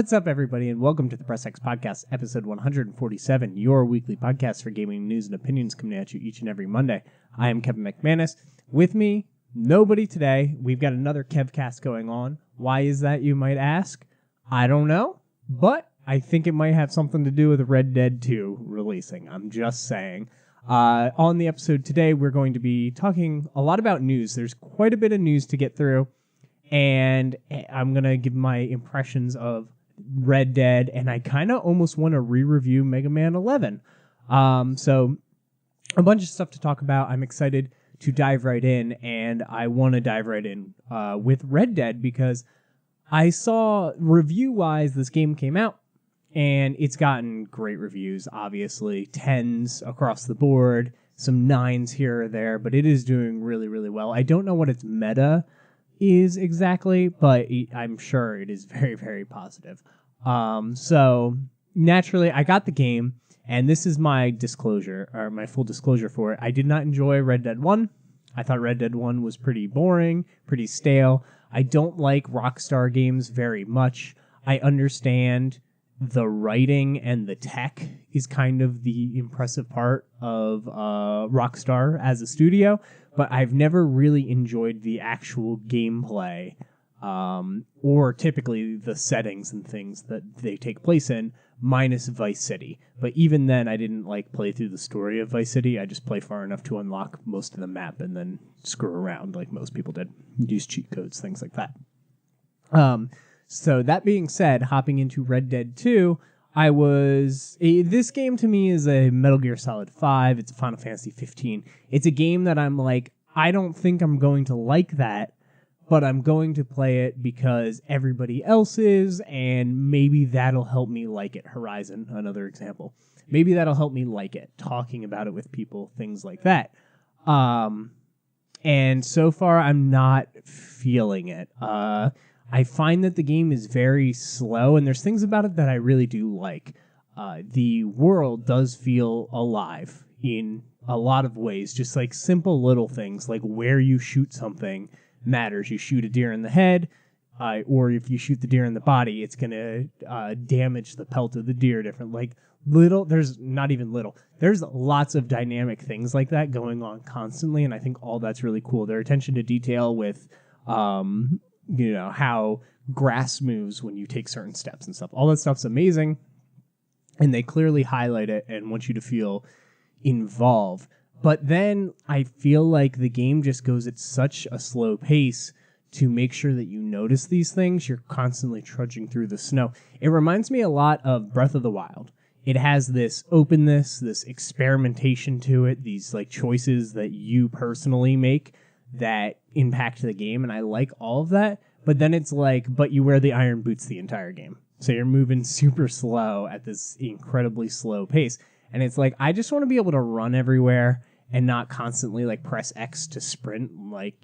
What's up, everybody, and welcome to the Press X Podcast, episode 147, your weekly podcast for gaming news and opinions coming at you each and every Monday. I am Kevin McManus. With me, nobody today. We've got another Kevcast going on. Why is that, you might ask? I don't know, but I think it might have something to do with Red Dead 2 releasing. I'm just saying. On the episode today, we're going to be talking a lot about news. There's quite a bit of news to get through, and I'm going to give my impressions of Red Dead, and I kind of almost want to re-review Mega Man 11. So a bunch of stuff to talk about. I'm excited to dive right in, and I want to dive right in with Red Dead because I saw, review-wise, this game came out, and it's gotten great reviews, obviously. 10s across the board, some 9s here or there, but it is doing really, really well. I don't know what its meta is exactly, but I'm sure it is very, very positive. So naturally, I got the game, and this is my disclosure, or my full disclosure for it. I did not enjoy Red Dead 1. I thought Red Dead 1 was pretty boring, pretty stale. I don't like Rockstar games very much. I understand the writing and the tech is kind of the impressive part of Rockstar as a studio, but I've never really enjoyed the actual gameplay or typically the settings and things that they take place in, minus Vice City. But even then, I didn't play through the story of Vice City. I just play far enough to unlock most of the map and then screw around like most people did. Use cheat codes, things like that. So that being said, hopping into Red Dead 2, this game to me is a Metal Gear Solid 5. It's a Final Fantasy 15. It's a game that I'm like, I don't think I'm going to like that, but I'm going to play it because everybody else is, and maybe that'll help me like it. Horizon, another example. Maybe that'll help me like it, talking about it with people, things like that. And so far, I'm not feeling it. I find that the game is very slow, and there's things about it that I really do like. The world does feel alive in a lot of ways, just like simple little things, like where you shoot something matters. You shoot a deer in the head, or if you shoot the deer in the body, it's going to damage the pelt of the deer different. There's not even little. There's lots of dynamic things like that going on constantly, and I think all that's really cool. Their attention to detail with how grass moves when you take certain steps and stuff. All that stuff's amazing, and they clearly highlight it and want you to feel involved. But then I feel like the game just goes at such a slow pace to make sure that you notice these things. You're constantly trudging through the snow. It reminds me a lot of Breath of the Wild. It has this openness, this experimentation to it, these choices that you personally make that impact the game, and I like all of that, but then it's but you wear the iron boots the entire game. So you're moving super slow at this incredibly slow pace, and it's I just want to be able to run everywhere and not constantly press X to sprint.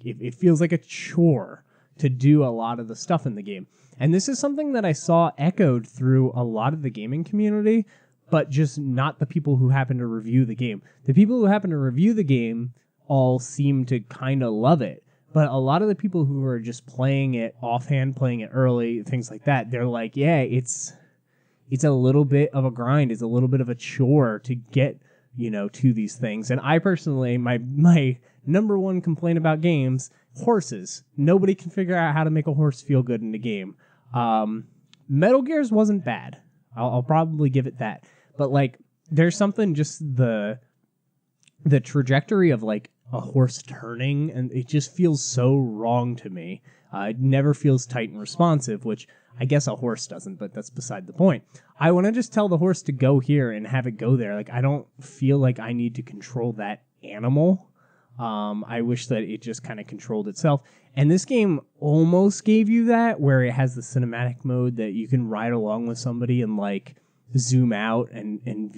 It feels like a chore to do a lot of the stuff in the game. And this is something that I saw echoed through a lot of the gaming community, but just not the people who happen to review the game. The people who happen to review the game all seem to kind of love it. But a lot of the people who are just playing it offhand, playing it early, things like that, they're like, yeah, it's a little bit of a grind. It's a little bit of a chore to get, to these things. And I personally, my number one complaint about games, horses. Nobody can figure out how to make a horse feel good in the game. Metal Gears wasn't bad. I'll probably give it that. But there's something just the trajectory of a horse turning, and it just feels so wrong to me. It never feels tight and responsive, which I guess a horse doesn't, but that's beside the point. I want to just tell the horse to go here and have it go there. I don't feel like I need to control that animal. I wish that it just kind of controlled itself. And this game almost gave you that, where it has the cinematic mode that you can ride along with somebody and zoom out and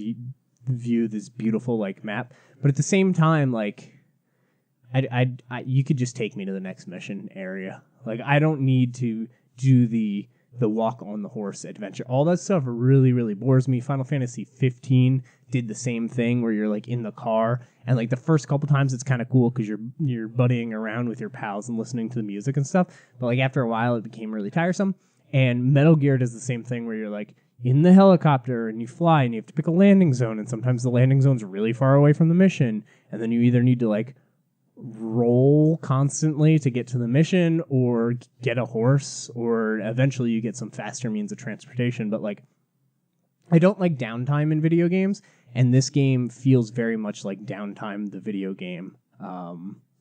view this beautiful map. But at the same time, you could just take me to the next mission area. I don't need to do the walk on the horse adventure. All that stuff really, really bores me. Final Fantasy 15 did the same thing where you're in the car, and the first couple times it's kind of cool because you're buddying around with your pals and listening to the music and stuff. But after a while, it became really tiresome. And Metal Gear does the same thing where you're like in the helicopter and you fly and you have to pick a landing zone, and sometimes the landing zone's really far away from the mission, and then you either need to like roll constantly to get to the mission or get a horse, or eventually you get some faster means of transportation. But like, I don't like downtime in video games, and this game feels very much like downtime the video game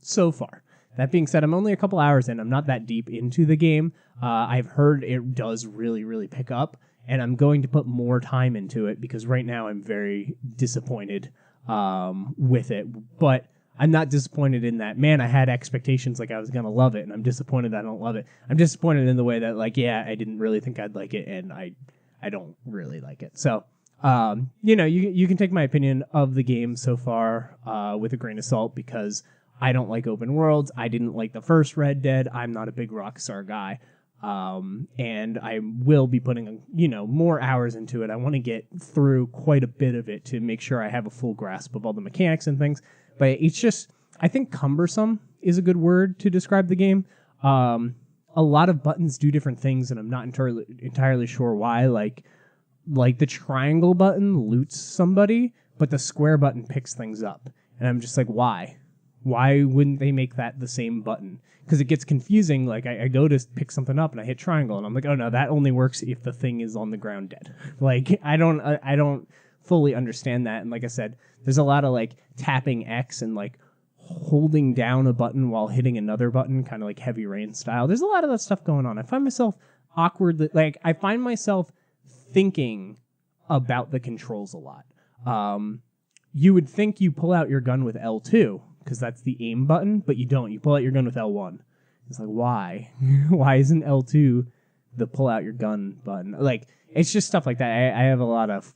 so far. That being said, I'm only a couple hours in. I'm not that deep into the game. I've heard it does really, really pick up, and I'm going to put more time into it because right now I'm very disappointed with it. But I'm not disappointed in that, man, I had expectations like I was going to love it, and I'm disappointed I don't love it. I'm disappointed in the way that, like, yeah, I didn't really think I'd like it, and I don't really like it. So, you can take my opinion of the game so far with a grain of salt, because I don't like open worlds. I didn't like the first Red Dead. I'm not a big Rockstar guy. And I will be putting, more hours into it. I want to get through quite a bit of it to make sure I have a full grasp of all the mechanics and things. But it's just, I think cumbersome is a good word to describe the game. A lot of buttons do different things, and I'm not entirely sure why. Like the triangle button loots somebody, but the square button picks things up. And I'm just like, why? Why wouldn't they make that the same button? Because it gets confusing. Like, I go to pick something up and I hit triangle, and I'm like, oh no, that only works if the thing is on the ground dead. Like, I don't fully understand that. And like I said, there's a lot of like tapping X and like holding down a button while hitting another button, kind of like Heavy Rain style. There's a lot of that stuff going on. I find myself awkwardly, like, I find myself thinking about the controls a lot. You would think you pull out your gun with L2, because that's the aim button, but you don't. You pull out your gun with L1. It's like, why? Why isn't L2 the pull out your gun button? Like, it's just stuff like that. I have a lot of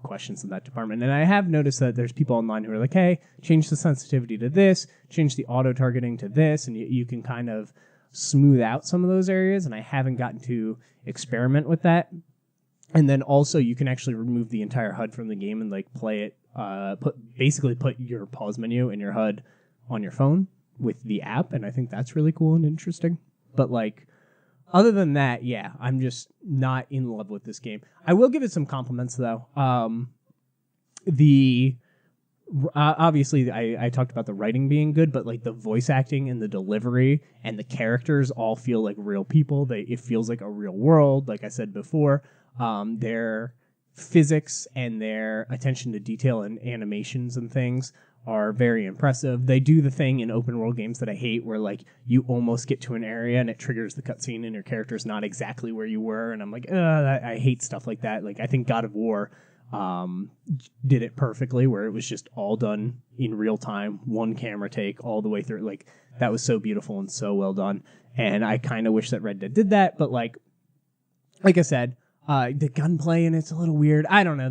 questions in that department, and I have noticed that there's people online who are like, hey, change the sensitivity to this, change the auto-targeting to this, and you can kind of smooth out some of those areas, and I haven't gotten to experiment with that. And then also you can actually remove the entire HUD from the game and like play it, put your pause menu and your HUD on your phone with the app, and I think that's really cool and interesting. But like, other than that, yeah, I'm just not in love with this game. I will give it some compliments though. Obviously I talked about the writing being good, but like the voice acting and the delivery and the characters all feel like real people. It feels like a real world. Like I said before, their physics and their attention to detail and animations and things are very impressive. They do the thing in open world games that I hate, where like you almost get to an area and it triggers the cutscene and your character's not exactly where you were, and I'm like, I hate stuff like that. Like, I think God of War did it perfectly, where it was just all done in real time, one camera take all the way through. Like, that was so beautiful and so well done, and I kind of wish that Red Dead did that. But like I said, the gunplay and it's a little weird. I don't know.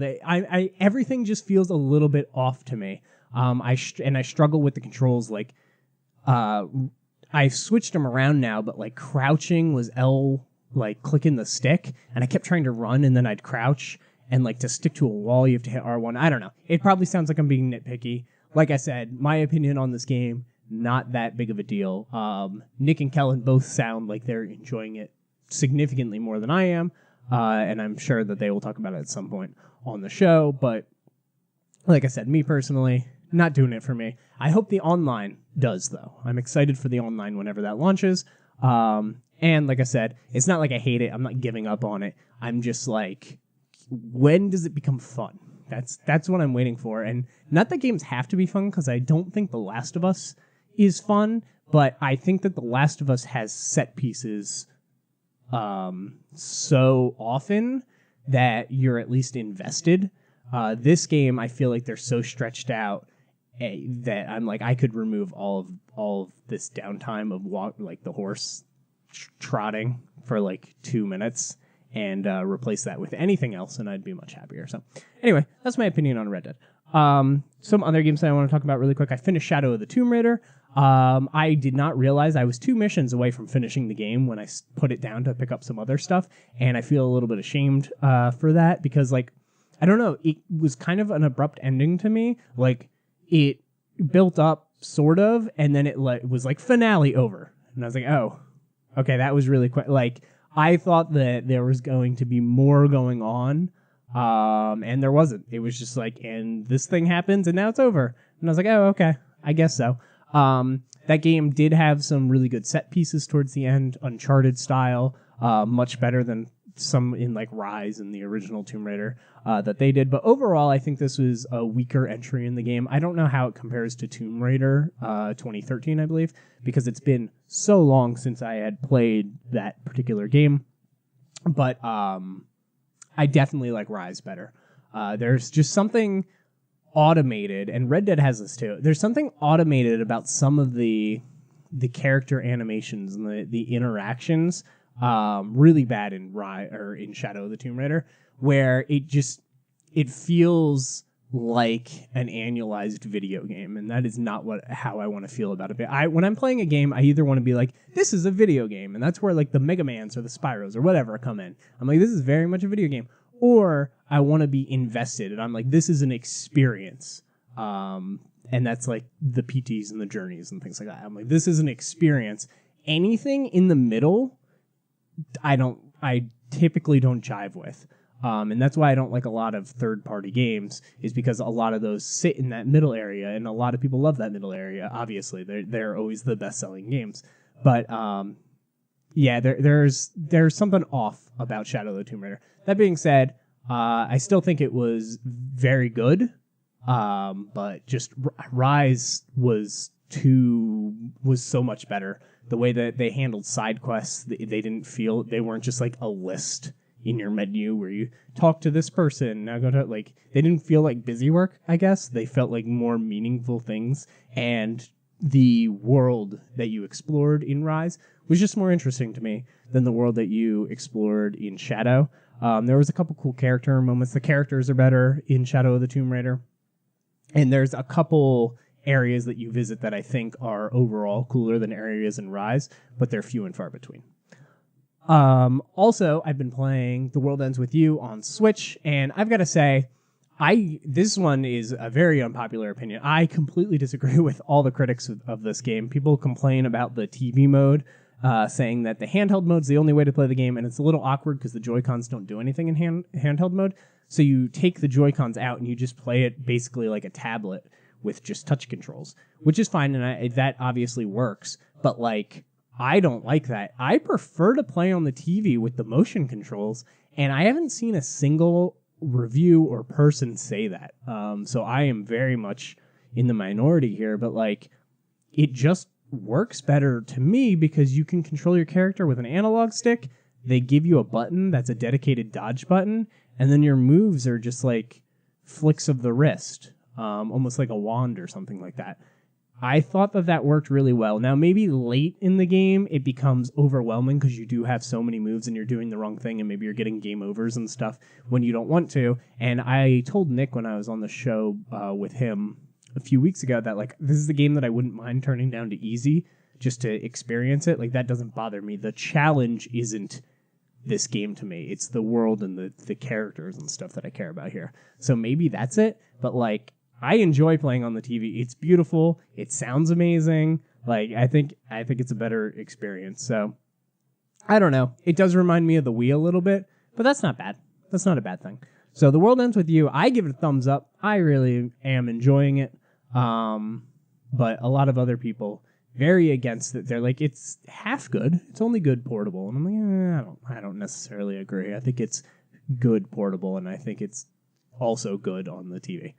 Everything just feels a little bit off to me. I struggle with the controls. Like, I switched them around now, but like crouching was L, like clicking the stick, and I kept trying to run and then I'd crouch, and like to stick to a wall you have to hit R1. I don't know. It probably sounds like I'm being nitpicky. Like I said, my opinion on this game, not that big of a deal. Nick and Kellen both sound like they're enjoying it significantly more than I am. And I'm sure that they will talk about it at some point on the show. But like I said, me personally, not doing it for me. I hope the online does, though. I'm excited for the online whenever that launches. And like I said, it's not like I hate it. I'm not giving up on it. I'm just like, when does it become fun? That's what I'm waiting for. And not that games have to be fun, because I don't think The Last of Us is fun, but I think that The Last of Us has set pieces so often that you're at least invested. This game, I feel like they're so stretched out that I'm like, I could remove all of this downtime of like the horse trotting for like 2 minutes and replace that with anything else, and I'd be much happier. So anyway, that's my opinion on Red Dead. Some other games that I want to talk about really quick. I finished Shadow of the Tomb Raider. I did not realize I was 2 missions away from finishing the game when I put it down to pick up some other stuff, and I feel a little bit ashamed for that, because like, I don't know, it was kind of an abrupt ending to me. Like, it built up sort of, and then it was like finale over, and I was like, oh, okay, that was really quick. Like, I thought that there was going to be more going on, and there wasn't. It was just like, and this thing happens, and now it's over. And I was like, oh, okay, I guess so. That game did have some really good set pieces towards the end, Uncharted style, much better than some in like Rise and the original Tomb Raider that they did. But overall, I think this was a weaker entry in the game. I don't know how it compares to Tomb Raider 2013, I believe, because it's been so long since I had played that particular game. But I definitely like Rise better. There's just something automated, and Red Dead has this too. There's something automated about some of the character animations and the interactions. Really bad in in Shadow of the Tomb Raider, where it feels like an annualized video game, and that is not how I want to feel about it. When I'm playing a game, I either want to be like, this is a video game, and that's where like the Mega Mans or the Spyros or whatever come in. I'm like, this is very much a video game. Or I want to be invested, and I'm like, this is an experience. And that's like the PTs and the journeys and things like that. I'm like, this is an experience. Anything in the middle, I typically don't jive with. And that's why I don't like a lot of third-party games, is because a lot of those sit in that middle area, and a lot of people love that middle area. Obviously, they're always the best-selling games. But yeah, there's something off about Shadow of the Tomb Raider. That being said, I still think it was very good, but just Rise was so much better. The way that they handled side quests, they weren't just like a list in your menu where you talk to this person, now go to, like, they didn't feel like busy work, I guess. They felt like more meaningful things, and the world that you explored in Rise was just more interesting to me than the world that you explored in Shadow. There was a couple cool character moments. The characters are better in Shadow of the Tomb Raider, and there's a couple areas that you visit that I think are overall cooler than areas in Rise, but they're few and far between. Also, I've been playing The World Ends With You on Switch, and I've got to say, this one is a very unpopular opinion. I completely disagree with all the critics of this game. People complain about the TV mode, saying that the handheld mode's the only way to play the game, and it's a little awkward because the Joy-Cons don't do anything in handheld mode. So you take the Joy-Cons out and you just play it basically like a tablet with just touch controls, which is fine, and that obviously works. But like, I don't like that. I prefer to play on the TV with the motion controls, and I haven't seen a single review or person say that. So I am very much in the minority here, but like, it just works better to me because you can control your character with an analog stick. They give you a button that's a dedicated dodge button, and then your moves are just like flicks of the wrist, almost like a wand or something like that. I thought that worked really well. Now, maybe late in the game, it becomes overwhelming because you do have so many moves and you're doing the wrong thing, and maybe you're getting game overs and stuff when you don't want to. And I told Nick when I was on the show with him a few weeks ago that, like, this is the game that I wouldn't mind turning down to easy just to experience it. Like, that doesn't bother me. The challenge isn't this game to me. It's the world and the characters and stuff that I care about here. So maybe that's it. But, like, I enjoy playing on the TV. It's beautiful. It sounds amazing. Like, I think it's a better experience. So, I don't know. It does remind me of the Wii a little bit, but that's not bad. That's not a bad thing. So, The World Ends With You, I give it a thumbs up. I really am enjoying it. But a lot of other people very against it. They're like, it's half good. It's only good portable. And I'm like, I don't necessarily agree. I think it's good portable, and I think it's also good on the TV.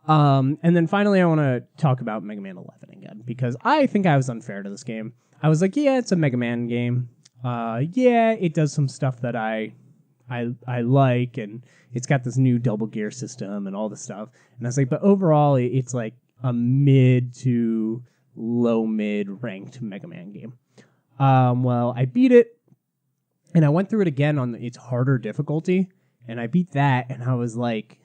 And then finally, I want to talk about Mega Man 11 again, because I think I was unfair to this game. I was like, yeah, it's a Mega Man game. Yeah, it does some stuff that I like, and it's got this new double gear system and all this stuff. And I was like, but overall, it's like a mid to low mid ranked Mega Man game. Well, I beat it, and I went through it again on its harder difficulty, and I beat that, and I was like,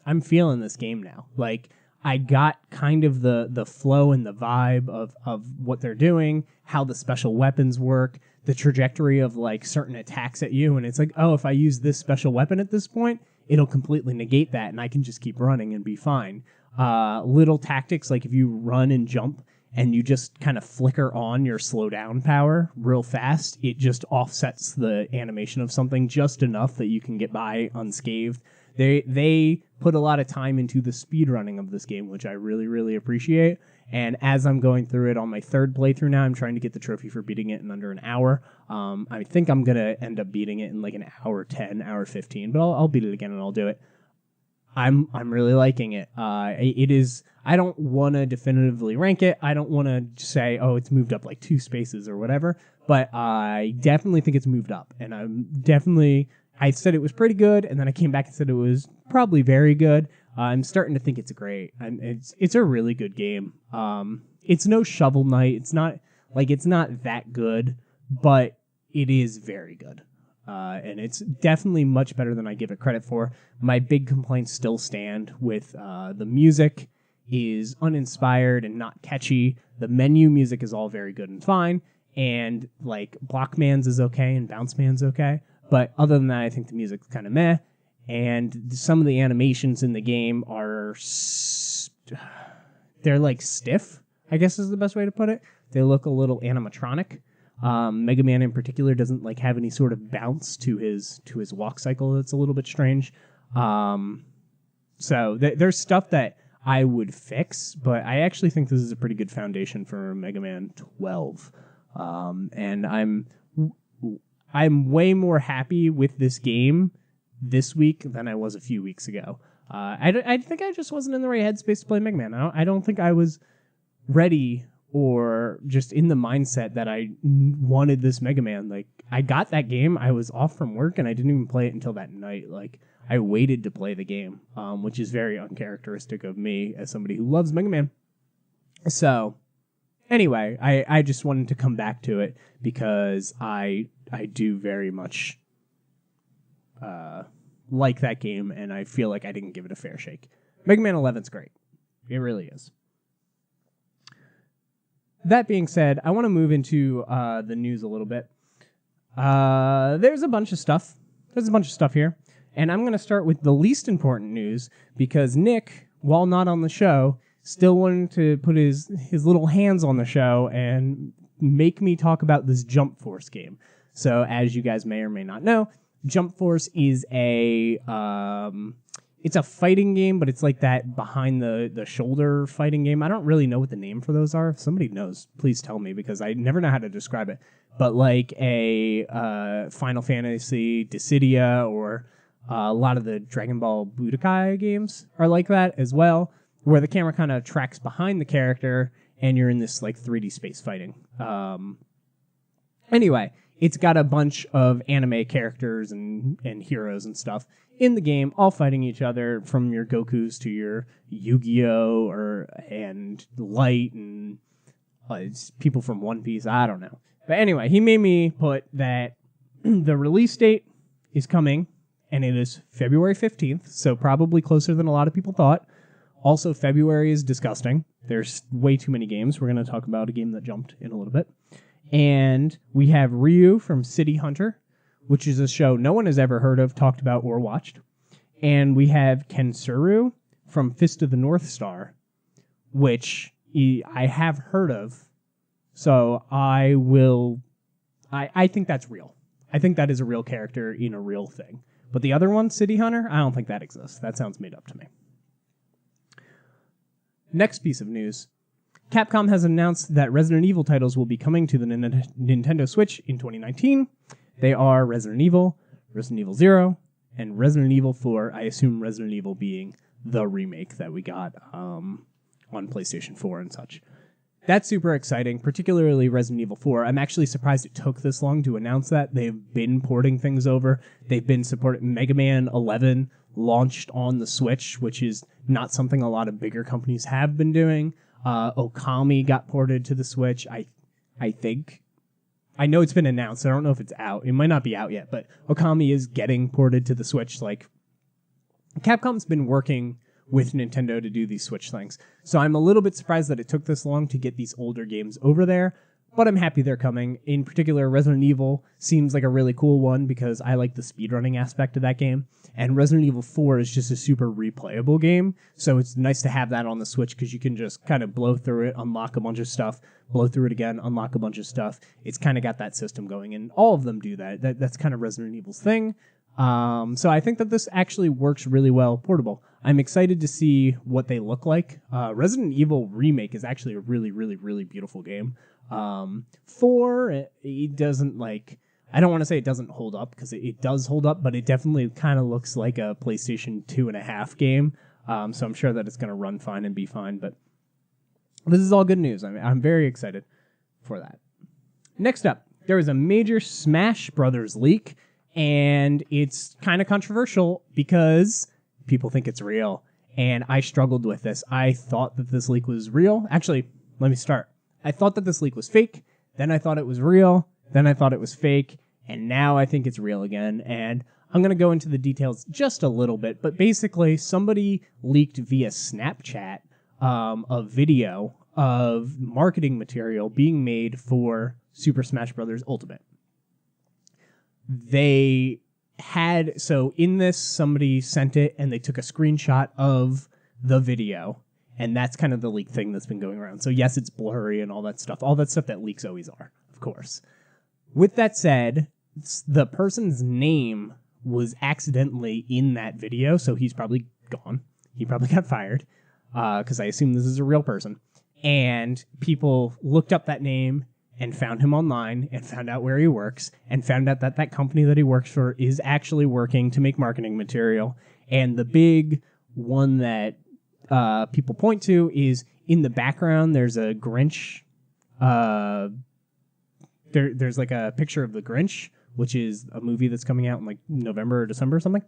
I'm feeling this game now. Like, I got kind of the flow and the vibe of what they're doing, how the special weapons work, the trajectory of like certain attacks at you, and it's like, oh, if I use this special weapon at this point, it'll completely negate that, and I can just keep running and be fine. Little tactics, like if you run and jump and you just kind of flicker on your slow down power real fast, it just offsets the animation of something just enough that you can get by unscathed. They put a lot of time into the speed running of this game, which I really, really appreciate. And as I'm going through it on my third playthrough now, I'm trying to get the trophy for beating it in under an hour. I think I'm going to end up beating it in like an hour 10, hour 15, but I'll beat it again and I'll do it. I'm really liking it. It is. I don't want to definitively rank it. I don't want to say, oh, it's moved up like 2 spaces or whatever. But I definitely think it's moved up, and I said it was pretty good, and then I came back and said it was probably very good. I'm starting to think it's great. It's a really good game. It's no Shovel Knight. It's not that good, but it is very good. And it's definitely much better than I give it credit for. My big complaints still stand with the music is uninspired and not catchy. The menu music is all very good and fine. And like Blockman's is okay and Bounce Man's okay. But other than that, I think the music's kind of meh. And some of the animations in the game are they're like stiff, I guess is the best way to put it. They look a little animatronic. Mega Man in particular doesn't like have any sort of bounce to his walk cycle. That's a little bit strange. So there's stuff that I would fix, but I actually think this is a pretty good foundation for Mega Man 12. And I'm way more happy with this game this week than I was a few weeks ago. I think I just wasn't in the right headspace to play Mega Man. I don't think I was ready or just in the mindset that I wanted this Mega Man. Like, I got that game, I was off from work, and I didn't even play it until that night. Like, I waited to play the game, which is very uncharacteristic of me as somebody who loves Mega Man. So, anyway, I just wanted to come back to it because I do very much like that game, and I feel like I didn't give it a fair shake. Mega Man 11's great. It really is. That being said, I want to move into the news a little bit. There's a bunch of stuff. There's a bunch of stuff here. And I'm going to start with the least important news because Nick, while not on the show, still wanted to put his little hands on the show and make me talk about this Jump Force game. So as you guys may or may not know, Jump Force is it's a fighting game, but it's like that behind the shoulder fighting game. I don't really know what the name for those are. If somebody knows, please tell me because I never know how to describe it. But like a Final Fantasy Dissidia or a lot of the Dragon Ball Budokai games are like that as well, where the camera kind of tracks behind the character and you're in this like 3D space fighting. Anyway, it's got a bunch of anime characters and heroes and stuff in the game, all fighting each other, from your Gokus to your Yu-Gi-Oh! And Light and it's people from One Piece. I don't know. But anyway, he made me put that the release date is coming, and it is February 15th, so probably closer than a lot of people thought. Also, February is disgusting. There's way too many games. We're going to talk about a game that jumped in a little bit. And we have Ryu from City Hunter, which is a show no one has ever heard of, talked about, or watched. And we have Kensuru from Fist of the North Star, which I have heard of. So I think that's real. I think that is a real character in a real thing. But the other one, City Hunter, I don't think that exists. That sounds made up to me. Next piece of news. Capcom has announced that Resident Evil titles will be coming to the Nintendo Switch in 2019. They are Resident Evil 0, and Resident Evil 4, I assume Resident Evil being the remake that we got on PlayStation 4 and such. That's super exciting, particularly Resident Evil 4. I'm actually surprised it took this long to announce that. They've been porting things over. They've been supporting Mega Man 11 launched on the Switch, which is not something a lot of bigger companies have been doing. Okami got ported to the Switch, I think. I know it's been announced. I don't know if it's out. It might not be out yet, but Okami is getting ported to the Switch. Like, Capcom's been working with Nintendo to do these Switch things. So I'm a little bit surprised that it took this long to get these older games over there, but I'm happy they're coming. In particular, Resident Evil seems like a really cool one because I like the speedrunning aspect of that game. And Resident Evil 4 is just a super replayable game, so it's nice to have that on the Switch because you can just kind of blow through it, unlock a bunch of stuff, blow through it again, unlock a bunch of stuff. It's kind of got that system going, and all of them do that. That's kind of Resident Evil's thing. So I think that this actually works really well portable. I'm excited to see what they look like. Resident Evil Remake is actually a really, really, really beautiful game. 4, it doesn't like... I don't want to say it doesn't hold up, because it does hold up, but it definitely kind of looks like a PlayStation 2.5 game. So I'm sure that it's going to run fine and be fine, but this is all good news. I'm very excited for that. Next up, there was a major Smash Brothers leak, and it's kind of controversial because people think it's real, and I struggled with this. I thought that this leak was real. Actually, let me start. I thought that this leak was fake, then I thought it was real, then I thought it was fake, and now I think it's real again. And I'm going to go into the details just a little bit, but basically somebody leaked via Snapchat a video of marketing material being made for Super Smash Bros. Ultimate. So in this, somebody sent it and they took a screenshot of the video, and that's kind of the leak thing that's been going around. So yes, it's blurry and all that stuff that leaks always are, of course. With that said, the person's name was accidentally in that video, so he's probably gone. He probably got fired, because I assume this is a real person. And people looked up that name and found him online and found out where he works and found out that that company that he works for is actually working to make marketing material. And the big one that people point to is in the background, there's a Grinch. There's like a picture of the Grinch, which is a movie that's coming out in like November or December or something.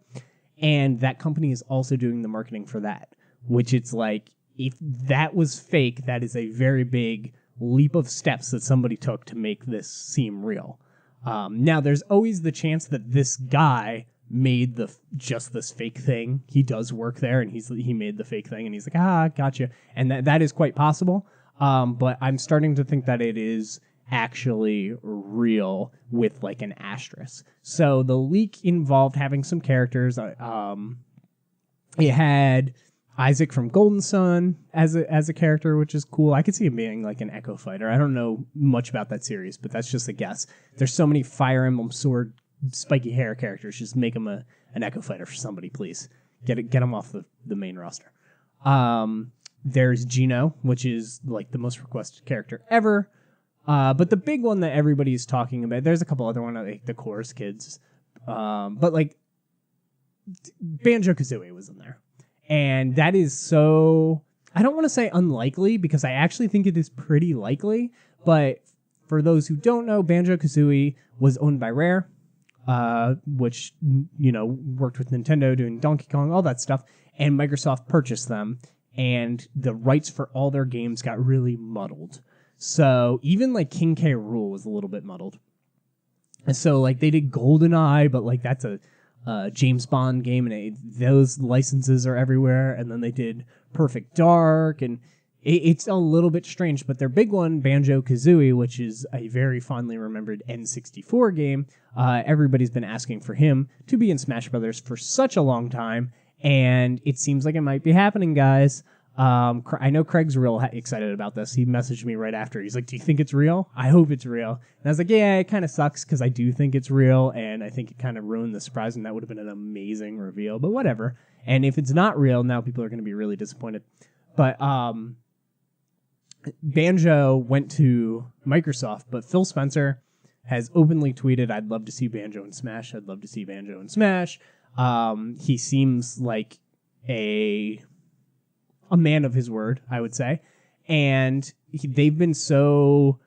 And that company is also doing the marketing for that, which it's like, if that was fake, that is a very big leap of steps that somebody took to make this seem real. Now, there's always the chance that this guy made just this fake thing. He does work there, and he made the fake thing, and he's like, gotcha. And that is quite possible. But I'm starting to think that it is actually real with like an asterisk. So the leak involved having some characters. It had Isaac from Golden Sun as a character, which is cool. I could see him being like an Echo Fighter. I don't know much about that series, but that's just a guess. There's so many Fire Emblem Sword spiky hair characters. Just make him an Echo Fighter for somebody, please. Get him off the main roster. There's Gino, which is like the most requested character ever. But the big one that everybody's talking about, there's a couple other ones, like the Chorus Kids. But like Banjo-Kazooie was in there. And that is so, I don't want to say unlikely, because I actually think it is pretty likely. But for those who don't know, Banjo-Kazooie was owned by Rare, which, worked with Nintendo doing Donkey Kong, all that stuff. And Microsoft purchased them. And the rights for all their games got really muddled. So even like King K. Rool was a little bit muddled. And so like they did GoldenEye, but like that's a James Bond game, and those licenses are everywhere. And then they did Perfect Dark, and it's a little bit strange. But their big one, Banjo-Kazooie, which is a very fondly remembered N64 game, everybody's been asking for him to be in Smash Brothers for such a long time, and it seems like it might be happening, guys. I know Craig's real excited about this. He messaged me right after. He's like, do you think it's real? I hope it's real. And I was like, yeah, it kind of sucks because I do think it's real, and I think it kind of ruined the surprise, and that would have been an amazing reveal, but whatever. And if it's not real, now people are going to be really disappointed. But Banjo went to Microsoft, but Phil Spencer has openly tweeted, I'd love to see Banjo in Smash. I'd love to see Banjo in Smash. He seems like a man of his word, I would say. And they've been such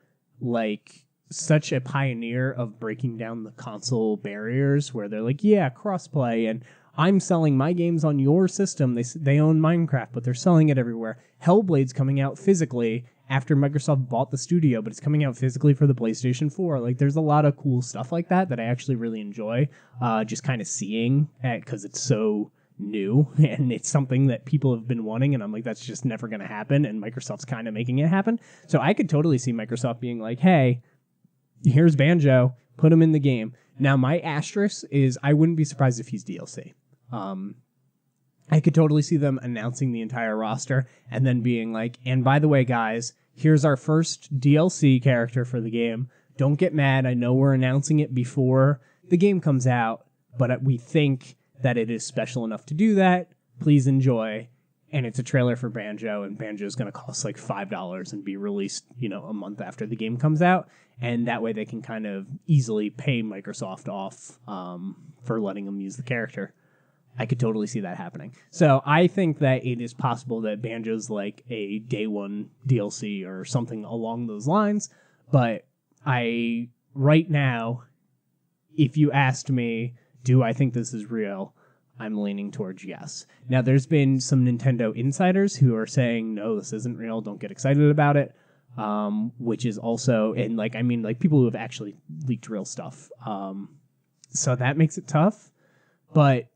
a pioneer of breaking down the console barriers, where they're like, yeah, crossplay, and I'm selling my games on your system. They own Minecraft, but they're selling it everywhere. Hellblade's coming out physically after Microsoft bought the studio, but it's coming out physically for the PlayStation 4. Like, there's a lot of cool stuff like that I actually really enjoy, just kind of seeing, because it's so new, and it's something that people have been wanting, and I'm like, that's just never going to happen, and Microsoft's kind of making it happen. So I could totally see Microsoft being like, hey, here's Banjo, put him in the game. Now, my asterisk is I wouldn't be surprised if he's DLC. I could totally see them announcing the entire roster and then being like, and by the way, guys, here's our first DLC character for the game. Don't get mad. I know we're announcing it before the game comes out, but we think that it is special enough to do that. Please enjoy. And it's a trailer for Banjo, and Banjo is going to cost like $5 and be released, a month after the game comes out. And that way they can kind of easily pay Microsoft off for letting them use the character. I could totally see that happening. So I think that it is possible that Banjo's like a day one DLC or something along those lines. But right now, if you asked me, do I think this is real? I'm leaning towards yes. Now, there's been some Nintendo insiders who are saying, no, this isn't real. Don't get excited about it. Which is also, and people who have actually leaked real stuff. So that makes it tough. But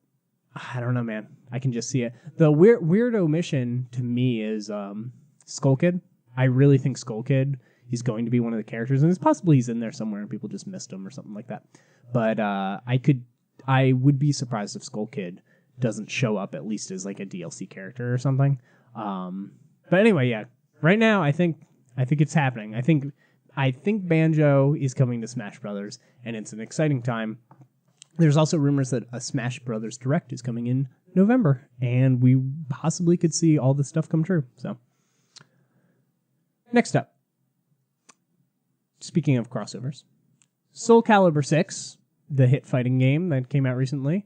I don't know, man. I can just see it. The weird omission to me is Skull Kid. I really think Skull Kid is going to be one of the characters, and it's possible he's in there somewhere and people just missed him or something like that. But I would be surprised if Skull Kid doesn't show up at least as like a DLC character or something. But anyway, yeah. Right now, I think it's happening. I think Banjo is coming to Smash Brothers, and it's an exciting time. There's also rumors that a Smash Brothers Direct is coming in November, and we possibly could see all this stuff come true. So, next up, speaking of crossovers, Soul Calibur 6, the hit fighting game that came out recently,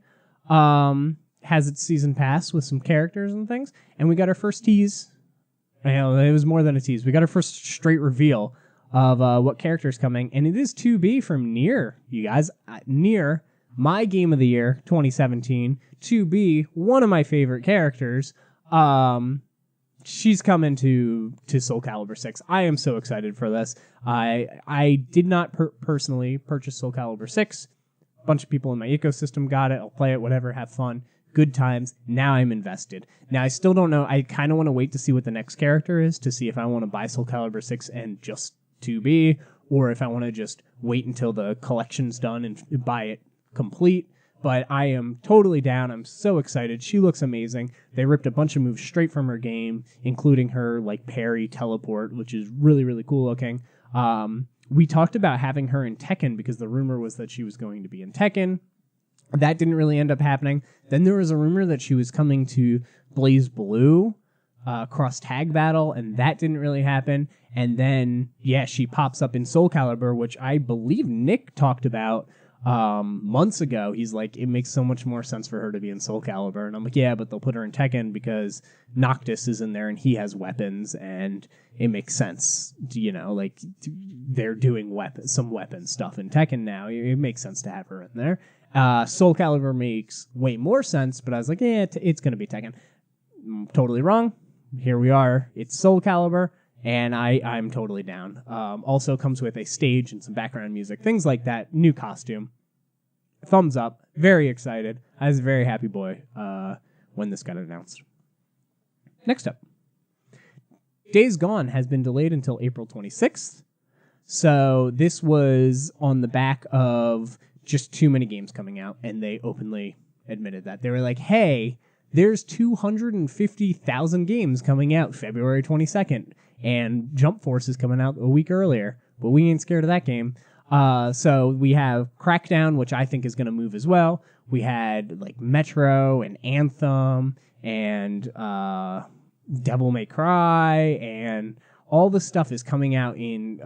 has its season pass with some characters and things, and we got our first tease. It was more than a tease. We got our first straight reveal of what character is coming, and it is 2B from Nier, you guys. Nier, my game of the year, 2017. 2B, one of my favorite characters. She's coming to Soul Calibur 6. I am so excited for this. I did not personally purchase Soul Calibur 6. A bunch of people in my ecosystem got it. I'll play it, whatever, have fun. Good times. Now I'm invested. Now I still don't know. I kind of want to wait to see what the next character is to see if I want to buy Soul Calibur 6 and just 2B, or if I want to just wait until the collection's done and buy it complete. But I am totally down. I'm so excited. She looks amazing. They ripped a bunch of moves straight from her game, including her like parry teleport, which is really, really cool looking. We talked about having her in Tekken because the rumor was that she was going to be in Tekken. That didn't really end up happening. Then there was a rumor that she was coming to Blaze Blue cross tag battle, and that didn't really happen. And then, yeah, she pops up in Soul Calibur, which I believe Nick talked about months ago. He's like, it makes so much more sense for her to be in Soul Calibur. And I'm like, yeah, but they'll put her in Tekken because Noctis is in there and he has weapons, and it makes sense. Like they're doing some weapon stuff in Tekken now. It makes sense to have her in there. Soul Calibur makes way more sense, but I was like, yeah, it's going to be Tekken. Totally wrong. Here we are. It's Soul Calibur, and I'm totally down. Also comes with a stage and some background music, things like that. New costume. Thumbs up. Very excited. I was a very happy boy when this got announced. Next up. Days Gone has been delayed until April 26th. So this was on the back of just too many games coming out, and they openly admitted that. They were like, hey, there's 250,000 games coming out February 22nd, and Jump Force is coming out a week earlier, but we ain't scared of that game. So we have Crackdown, which I think is going to move as well. We had like Metro and Anthem and Devil May Cry, and all the stuff is coming out in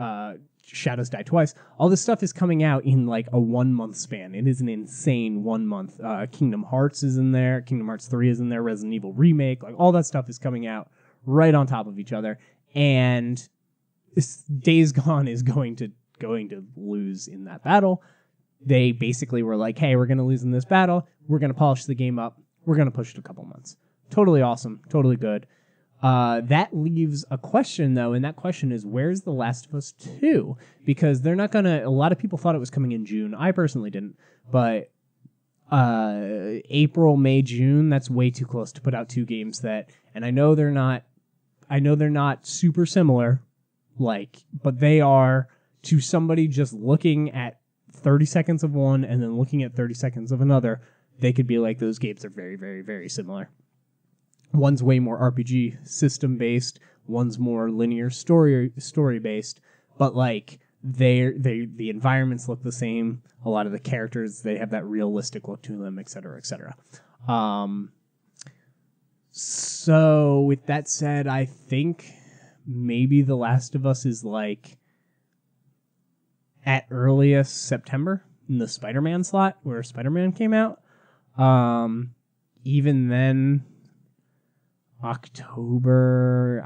Shadows Die Twice. All this stuff is coming out in like a 1 month span. It is an insane 1 month. Kingdom Hearts is in there. Kingdom Hearts 3 is in there. Resident Evil Remake. Like all that stuff is coming out right on top of each other. And this Days Gone is going to lose in that battle. They basically were like, hey, we're going to lose in this battle. We're going to polish the game up. We're going to push it a couple months. Totally awesome. Totally good. That leaves a question, though, and that question is, where's The Last of Us 2? Because they're not going to... A lot of people thought it was coming in June. I personally didn't. But April, May, June, that's way too close to put out two games that, and I know they're not super similar, but they are, to somebody just looking at 30 seconds of one and then looking at 30 seconds of another, they could be like, those games are very, very, very similar. One's way more RPG system based, one's more linear story based, but the environments look the same. A lot of the characters, they have that realistic look to them, et cetera, et cetera. So with that said, I think maybe The Last of Us is at earliest September in the Spider-Man slot where Spider-Man came out. Even then, October,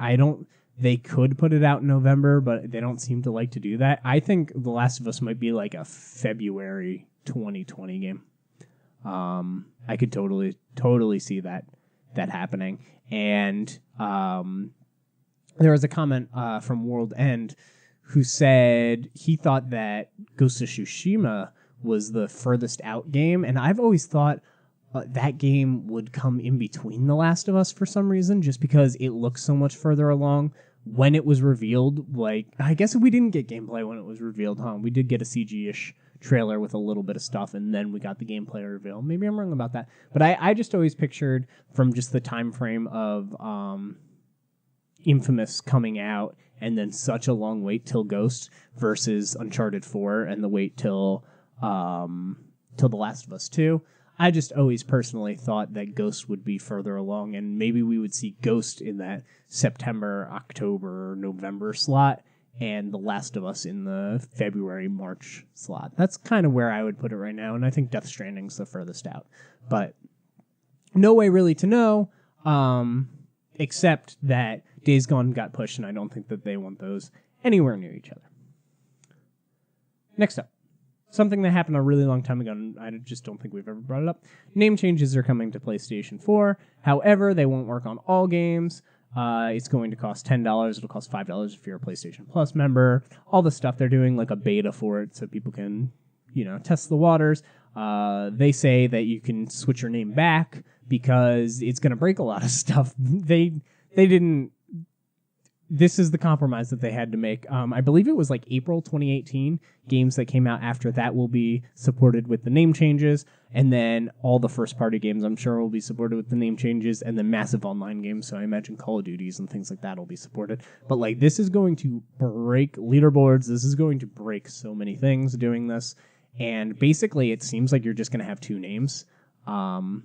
they could put it out in November, but they don't seem to like to do that. I think The Last of Us might be a February 2020 game. I could totally see that happening. And there was a comment from World End who said he thought that Ghost of Tsushima was the furthest out game, and I've always thought that game would come in between The Last of Us for some reason, just because it looks so much further along. When it was revealed, I guess we didn't get gameplay when it was revealed, huh? We did get a CG-ish trailer with a little bit of stuff, and then we got the gameplay reveal. Maybe I'm wrong about that. But I just always pictured, from just the time frame of Infamous coming out, and then such a long wait till Ghost versus Uncharted 4, and the wait till The Last of Us 2. I just always personally thought that Ghost would be further along, and maybe we would see Ghost in that September, October, November slot, and The Last of Us in the February, March slot. That's kind of where I would put it right now, and I think Death Stranding's the furthest out. But no way really to know, except that Days Gone got pushed, and I don't think that they want those anywhere near each other. Next up. Something that happened a really long time ago, and I just don't think we've ever brought it up. Name changes are coming to PlayStation 4. However, they won't work on all games. It's going to cost $10. It'll cost $5 if you're a PlayStation Plus member. All the stuff they're doing, like a beta for it, so people can, test the waters. They say that you can switch your name back because it's going to break a lot of stuff. They didn't. This is the compromise that they had to make. I believe it was April 2018. Games that came out after that will be supported with the name changes. And then all the first-party games, I'm sure, will be supported with the name changes. And then massive online games, so I imagine Call of Duties and things like that will be supported. But this is going to break leaderboards. This is going to break so many things doing this. And basically, it seems like you're just going to have two names. One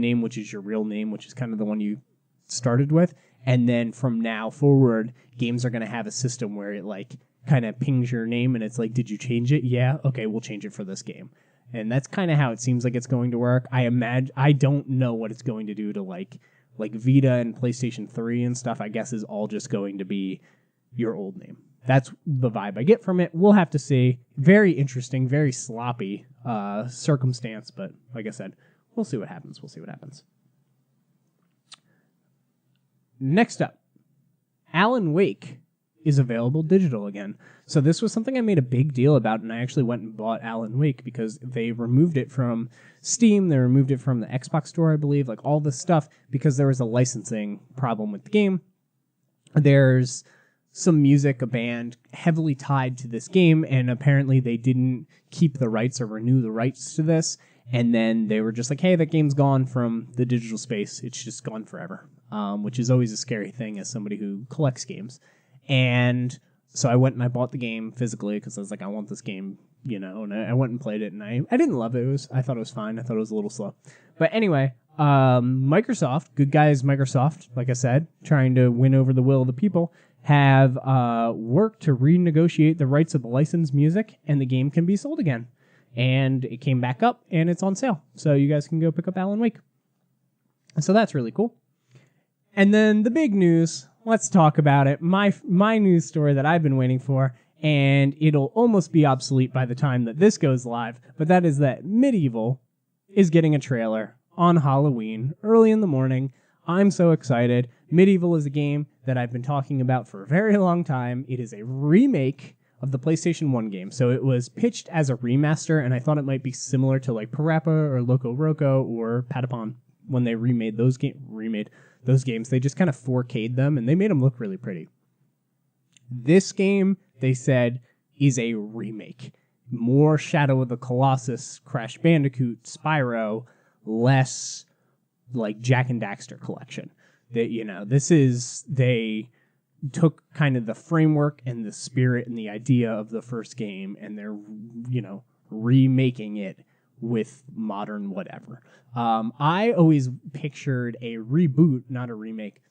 name, which is your real name, which is kind of the one you started with. And then from now forward, games are going to have a system where it kind of pings your name and it's did you change it? Yeah. Okay, we'll change it for this game. And that's kind of how it seems like it's going to work. I don't know what it's going to do to Vita and PlayStation 3 and stuff. I guess is all just going to be your old name. That's the vibe I get from it. We'll have to see. Very interesting, very sloppy circumstance, but like I said, we'll see what happens. Next up, Alan Wake is available digital again. So this was something I made a big deal about, and I actually went and bought Alan Wake because they removed it from Steam, they removed it from the Xbox store, I believe, all this stuff, because there was a licensing problem with the game. There's some music, a band, heavily tied to this game, and apparently they didn't keep the rights or renew the rights to this, and then they were just hey, that game's gone from the digital space, it's just gone forever. Which is always a scary thing as somebody who collects games. And so I went and I bought the game physically because I was I want this game, and I went and played it, and I didn't love it. I thought it was fine. I thought it was a little slow. But anyway, Microsoft, good guys Microsoft, like I said, trying to win over the will of the people, have worked to renegotiate the rights of the licensed music, and the game can be sold again. And it came back up, and it's on sale. So you guys can go pick up Alan Wake. So that's really cool. And then the big news, let's talk about it. My news story that I've been waiting for, and it'll almost be obsolete by the time that this goes live, but that is that Medieval is getting a trailer on Halloween, early in the morning. I'm so excited. Medieval is a game that I've been talking about for a very long time. It is a remake of the PlayStation 1 game. So it was pitched as a remaster, and I thought it might be similar to like Parappa or Loco Roco or Patapon when they remade those games. They just kind of 4K'd them, and they made them look really pretty. This game, they said, is a remake. More Shadow of the Colossus, Crash Bandicoot, Spyro, less like Jak and Daxter collection. They took kind of the framework and the spirit and the idea of the first game, and they're, remaking it with modern whatever. I always pictured a reboot, not a remake,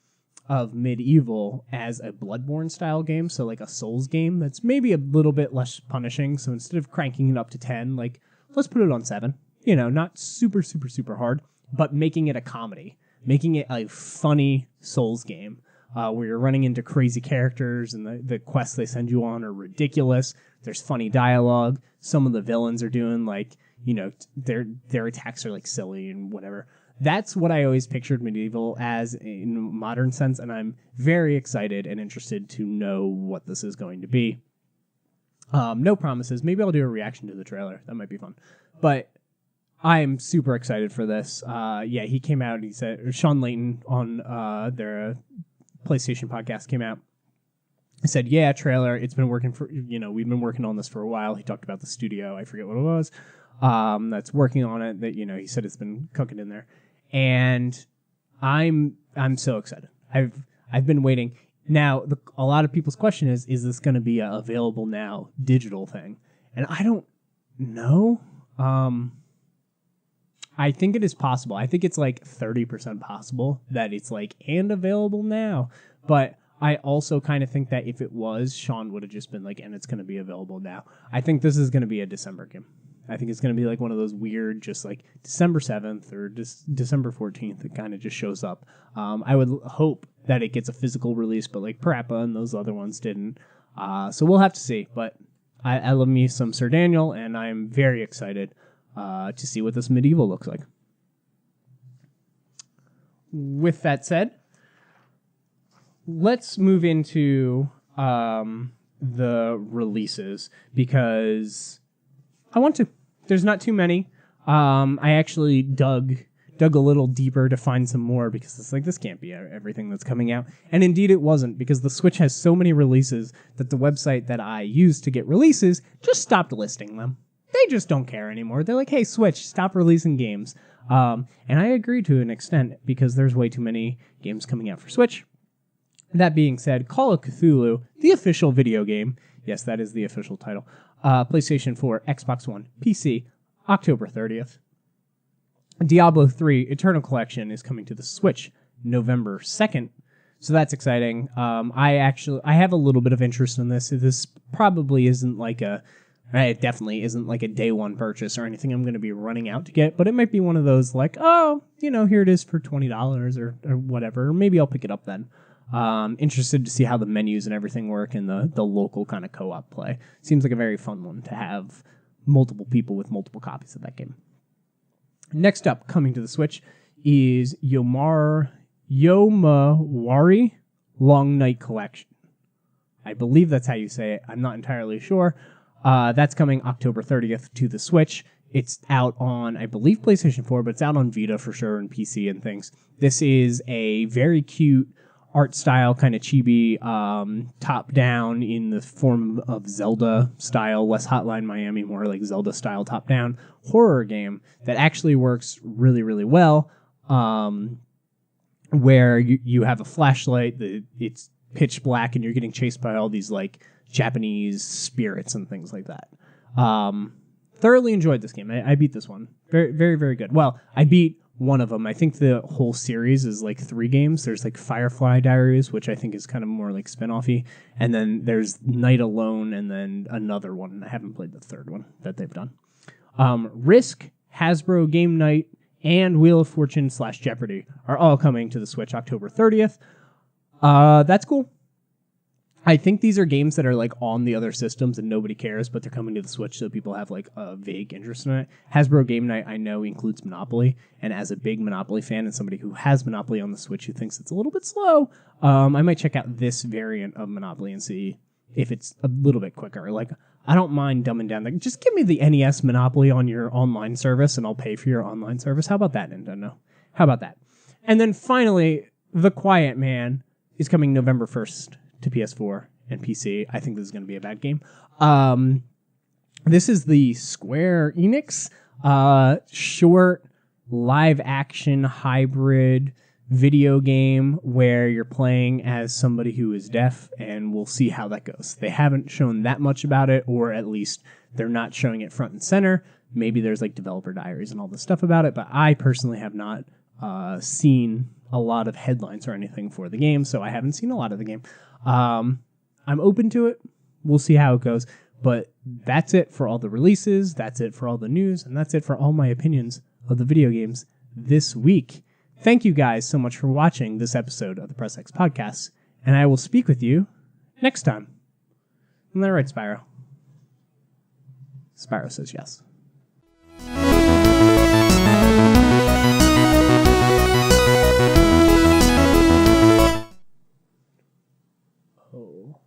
of Medieval as a Bloodborne style game, so like a Souls game that's maybe a little bit less punishing. So instead of cranking it up to 10, like let's put it on 7. Not super, super, super hard, but making it a comedy, making it a funny Souls game where you're running into crazy characters and the quests they send you on are ridiculous. There's funny dialogue. Some of the villains are doing like, their attacks are like silly and whatever. That's what I always pictured Medieval as in a modern sense, and I'm very excited and interested to know what this is going to be. No promises. Maybe I'll do a reaction to the trailer. That might be fun. But I'm super excited for this. He came out, he said, Sean Layton on their PlayStation podcast came out. He said, yeah, trailer. It's been working for, we've been working on this for a while. He talked about the studio. I forget what it was. That's working on it. That he said it's been cooking in there. And I'm so excited. I've been waiting. Now, a lot of people's question is this going to be a available now digital thing? And I don't know. I think it is possible. I think it's like 30% possible that it's like and available now. But I also kind of think that if it was, Sean would have just been like, and it's going to be available now. I think this is going to be a December game. I think it's going to be like one of those weird, just like December 7th or December 14th. It kind of just shows up. I would hope that it gets a physical release, but like Parappa and those other ones didn't. So we'll have to see. But I love me some Sir Daniel, and I'm very excited to see what this Medieval looks like. With that said, let's move into the releases because I want to. There's not too many. I actually dug a little deeper to find some more because it's like, this can't be everything that's coming out. And indeed it wasn't, because the Switch has so many releases that the website that I use to get releases just stopped listing them. They just don't care anymore. They're like, hey, Switch, stop releasing games. And I agree to an extent because there's way too many games coming out for Switch. That being said, Call of Cthulhu, the official video game, yes, that is the official title, PlayStation 4, Xbox One, PC, October 30th. Diablo 3 Eternal Collection is coming to the Switch November 2nd, so that's exciting. I have a little bit of interest in this. This probably isn't like it definitely isn't like a day one purchase or anything I'm going to be running out to get, but it might be one of those like, here it is for $20 or whatever. Maybe I'll pick it up then. Interested to see how the menus and everything work and the local kind of co-op play. Seems like a very fun one to have multiple people with multiple copies of that game. Next up, coming to the Switch, is Yomawari Long Night Collection. I believe that's how you say it. I'm not entirely sure. That's coming October 30th to the Switch. It's out on, I believe, PlayStation 4, but it's out on Vita for sure and PC and things. This is a very cute art style, kind of chibi, top-down in the form of Zelda style, less Hotline Miami, more like Zelda style top-down horror game that actually works really, really well, where you have a flashlight, it's pitch black, and you're getting chased by all these like Japanese spirits and things like that. Thoroughly enjoyed this game. I beat this one. Very, very, very good. Well, I beat one of them. I think the whole series is like 3 games. There's like Firefly Diaries, which I think is kind of more like spin-offy. And then there's Night Alone and then another one. I haven't played the third one that they've done. Risk, Hasbro Game Night, and Wheel of Fortune / Jeopardy are all coming to the Switch October 30th. That's cool. I think these are games that are like on the other systems and nobody cares, but they're coming to the Switch, so people have like a vague interest in it. Hasbro Game Night, I know, includes Monopoly, and as a big Monopoly fan and somebody who has Monopoly on the Switch who thinks it's a little bit slow, I might check out this variant of Monopoly and see if it's a little bit quicker. Like, I don't mind dumbing down. Just give me the NES Monopoly on your online service, and I'll pay for your online service. How about that, Nintendo? How about that? And then finally, The Quiet Man is coming November 1st to PS4 and PC. I think this is going to be a bad game. This is the Square Enix short live-action hybrid video game where you're playing as somebody who is deaf, and we'll see how that goes. They haven't shown that much about it, or at least they're not showing it front and center. Maybe there's like developer diaries and all this stuff about it, but I personally have not seen a lot of headlines or anything for the game, so I haven't seen a lot of the game. I'm open to it. We'll see how it goes, but that's it for all the releases, that's it for all the news, and that's it for all my opinions of the video games this week. Thank you guys so much for watching this episode of the Press X Podcast, and I will speak with you next time. Isn't that right, Spyro? Spyro says yes. Oh.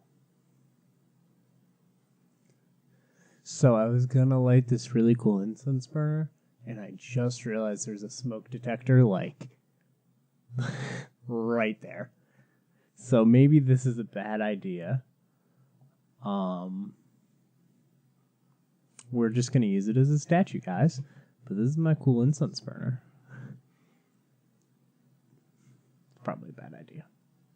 So I was gonna light this really cool incense burner, and I just realized there's a smoke detector, like, right there. So maybe this is a bad idea. We're just going to use it as a statue, guys. But this is my cool incense burner. Probably a bad idea.